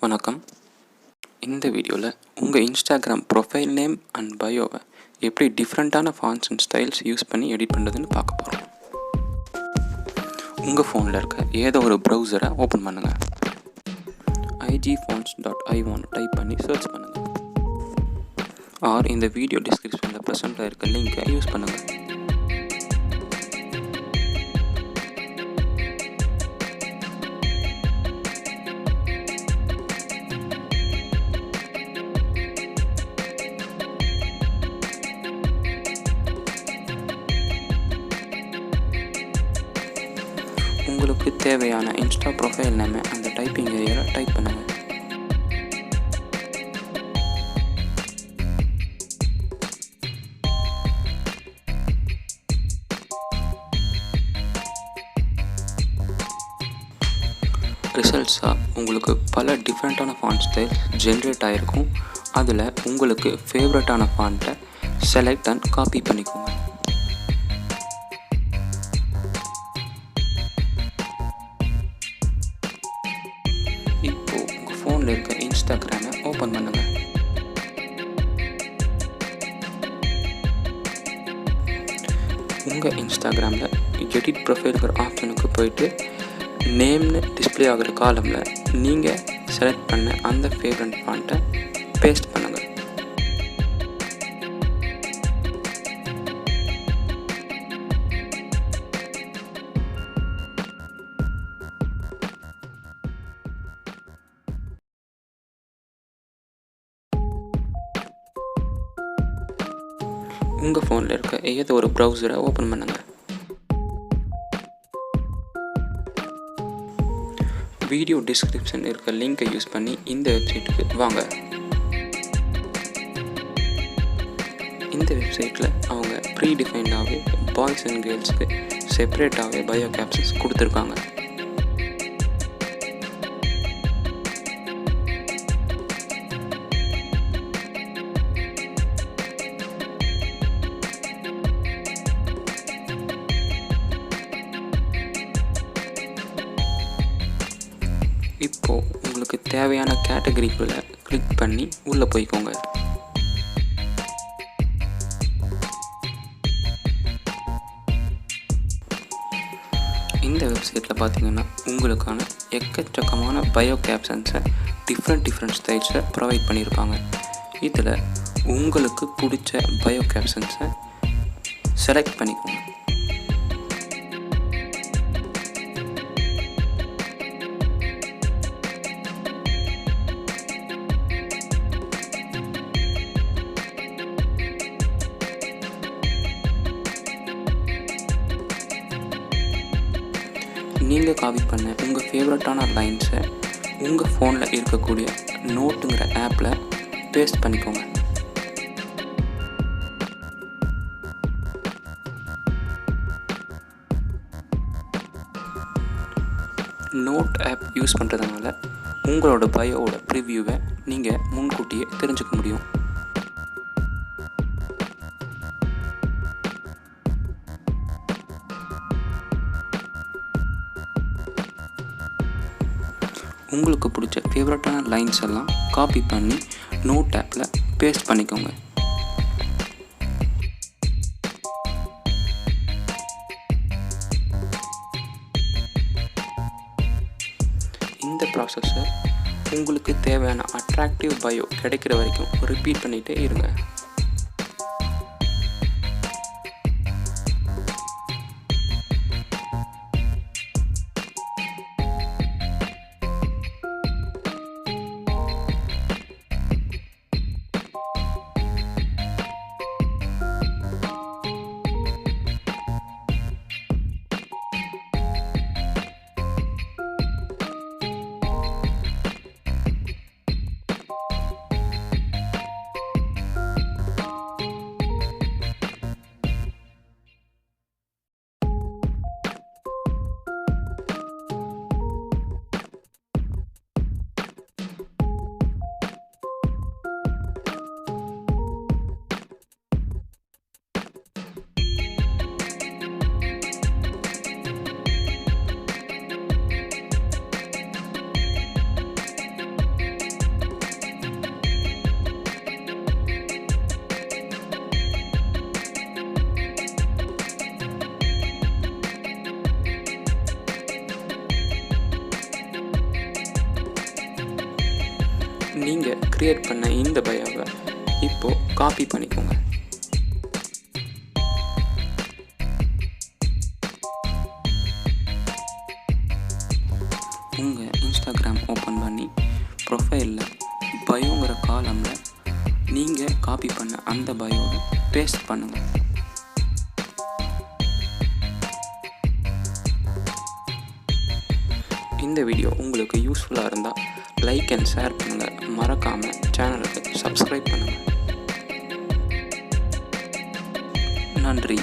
வணக்கம். இந்த வீடியோவில் உங்கள் இன்ஸ்டாகிராம் ப்ரொஃபைல் நேம் அண்ட் பயோவை எப்படி டிஃப்ரெண்ட்டான ஃபாண்ட்ஸ் அண்ட் ஸ்டைல்ஸ் யூஸ் பண்ணி எடிட் பண்ணுறதுன்னு பார்க்க போகிறோம். உங்கள் ஃபோனில் இருக்க ஏதோ ஒரு ப்ரௌசரை ஓப்பன் பண்ணுங்கள். igfonts.io டைப் பண்ணி சர்ச் பண்ணுங்கள். ஆர் இந்த வீடியோ டிஸ்கிரிப்ஷனில் ப்ரெசென்ட்டாக இருக்க லிங்கை யூஸ் பண்ணுங்கள். உங்களுக்கு தேவையான இன்ஸ்டா ப்ரொஃபைல் நேமை அந்த டைப்பிங் ஏரியாவில் டைப் பண்ணுங்கள். ரிசல்ட்ஸாக உங்களுக்கு பல டிஃப்ரெண்ட்டான ஃபாண்ட் ஸ்டைல் ஜென்ரேட் ஆகிருக்கும். அதில் உங்களுக்கு ஃபேவரட்டான ஃபாண்ட்டை செலக்ட் அண்ட் காப்பி பண்ணிக்கோங்க. இப்போது உங்கள் ஃபோனில் இருக்க இன்ஸ்டாகிராமை ஓப்பன் பண்ணுங்கள். உங்கள் இன்ஸ்டாகிராமில் எடிட் ப்ரொஃபைல்ங்கிற ஆப்ஷனுக்கு போயிட்டு நேம்னு டிஸ்பிளே ஆகிற காலமில் நீங்கள் செலக்ட் பண்ண அந்த ஃபேவரட் ஃபாண்ட்டை பேஸ்ட் பண்ணுங்கள். உங்கள் ஃபோனில் இருக்க ஏதோ ஒரு ப்ரௌசரை ஓப்பன் பண்ணுங்கள். வீடியோ டிஸ்கிரிப்ஷன் இருக்க லிங்கை யூஸ் பண்ணி இந்த வெப்சைட்டுக்கு வாங்க. இந்த வெப்சைட்டில் அவங்க ப்ரீடிஃபைண்டாகவே பாய்ஸ் அண்ட் கேர்ள்ஸ்க்கு செப்பரேட்டாகவே பயோ கேப்ஷன்ஸ் கொடுத்துருக்காங்க. இப்போது உங்களுக்கு தேவையான கேட்டகரிக்குள்ளே கிளிக் பண்ணி உள்ளே போய்க்கோங்க. இந்த வெப்சைட்டில் பார்த்தீங்கன்னா உங்களுக்கான எக்கச்சக்கமான பயோ கேப்ஷன்ஸை டிஃப்ரெண்ட் ஸ்டைல்ஸை ப்ரொவைட் பண்ணியிருப்பாங்க. இதில் உங்களுக்கு பிடிச்ச பயோ கேப்ஷன்ஸை செலக்ட் பண்ணிக்கோங்க. நீங்கள் காப்பி பண்ண உங்கள் ஃபேவரட்டான லைன்ஸை உங்கள் ஃபோனில் இருக்கக்கூடிய நோட்டுங்கிற ஆப்பில் பேஸ்ட் பண்ணிக்கோங்க. நோட் ஆப் யூஸ் பண்ணுறதுனால உங்களோட பயோவோட ப்ரிவ்யூவை நீங்கள் முன்கூட்டியே தெரிஞ்சுக்க முடியும். உங்களுக்கு பிடிச்ச ஃபேவரட்டான லைன்ஸ் எல்லாம் காப்பி பண்ணி நோட் ஆப்பில் பேஸ்ட் பண்ணிக்கோங்க. இந்த ப்ராசஸை உங்களுக்கு தேவையான அட்ராக்டிவ் பயோ கிடைக்கிற வரைக்கும் ரிப்பீட் பண்ணிகிட்டே இருங்க. நீங்கள் க்ரியேட் பண்ண இந்த பயோவை இப்போது காப்பி பண்ணிக்கோங்க. உங்கள் இன்ஸ்டாகிராம் ஓப்பன் பண்ணி ப்ரொஃபைலில் பயோங்கிற காலமில் நீங்கள் காப்பி பண்ண அந்த பயோவை பேஸ்ட் பண்ணுங்கள். இந்த வீடியோ உங்களுக்கு யூஸ்ஃபுல்லாக இருந்தால் லைக் அண்ட் ஷேர் பண்ணுங்கள். மறக்காமல் சேனலுக்கு சப்ஸ்கிரைப் பண்ணுங்கள். நன்றி.